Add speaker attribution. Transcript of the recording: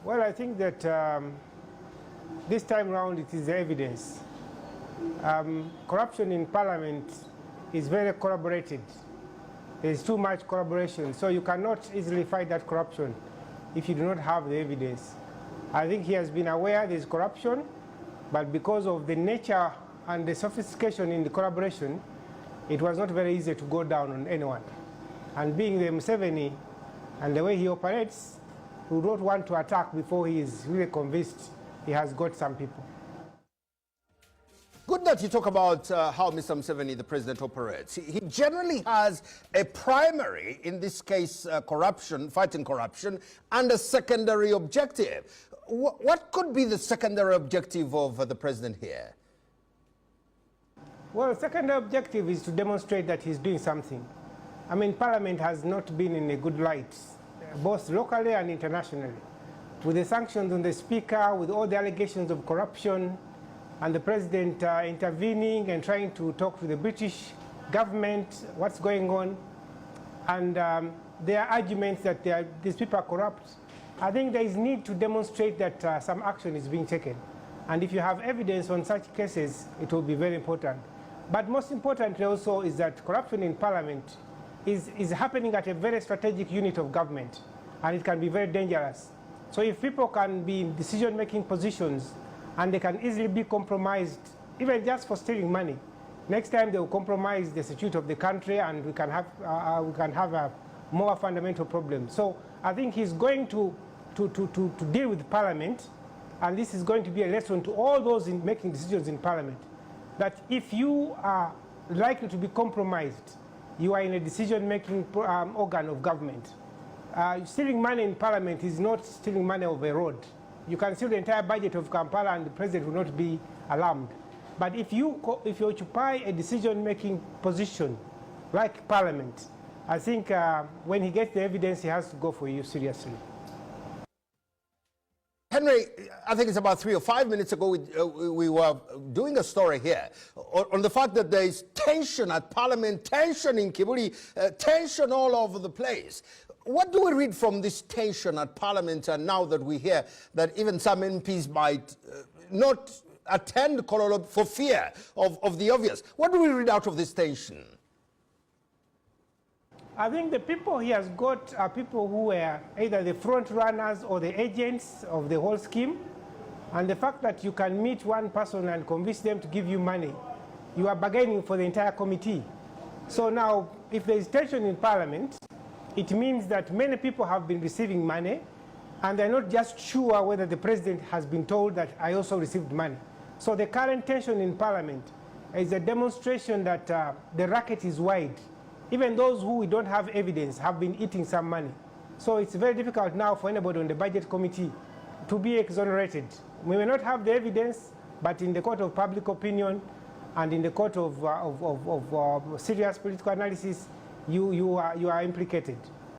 Speaker 1: Well, I think that this time round it is the evidence. Corruption in Parliament is very collaborated. There is too much collaboration, so you cannot easily fight that corruption if you do not have the evidence. I think he has been aware there is corruption, but because of the nature and the sophistication in the collaboration, it was not very easy to go down on anyone. And being the Museveni and the way he operates, we don't want to attack before he is really convinced he has got some people.
Speaker 2: Good that you talk about how Mr. Museveni, the president, operates. He generally has a primary, in this case corruption, fighting corruption, and a secondary objective. What could be the secondary objective of the president here?
Speaker 1: Well, the secondary objective is to demonstrate that he's doing something. I mean, Parliament has not been in a good light, both locally and internationally. With the sanctions on the Speaker, with all the allegations of corruption, and the President intervening and trying to talk to the British government, what's going on, and their arguments that these people are corrupt, I think there is need to demonstrate that some action is being taken. And if you have evidence on such cases, it will be very important. But most importantly also is that corruption in Parliament is happening at a very strategic unit of government, and it can be very dangerous. So if people can be in decision-making positions and they can easily be compromised, even just for stealing money, next time they will compromise the security of the country, and we can have a more fundamental problem. So I think he's going to deal with Parliament, and this is going to be a lesson to all those in making decisions in Parliament, that if you are likely to be compromised, you are in a decision-making organ of government. Stealing money in Parliament is not stealing money of a road. You can steal the entire budget of Kampala and the president will not be alarmed. But if you occupy a decision-making position like Parliament, I think when he gets the evidence, he has to go for you seriously.
Speaker 2: Henry, I think it's about 3 or 5 minutes ago we were doing a story here on the fact that there is tension at Parliament, tension in Kibuli, tension all over the place. What do we read from this tension at Parliament, and now that we hear that even some MPs might not attend Kololo for fear of the obvious? What do we read out of this tension?
Speaker 1: I think the people he has got are people who were either the front runners or the agents of the whole scheme. And the fact that you can meet one person and convince them to give you money, you are bargaining for the entire committee. So now, if there is tension in Parliament, it means that many people have been receiving money, and they're not just sure whether the president has been told that I also received money. So the current tension in Parliament is a demonstration that the racket is wide. Even those who we don't have evidence have been eating some money. So it's very difficult now for anybody on the budget committee to be exonerated. We may not have the evidence, but in the court of public opinion and in the court of serious political analysis, you are implicated.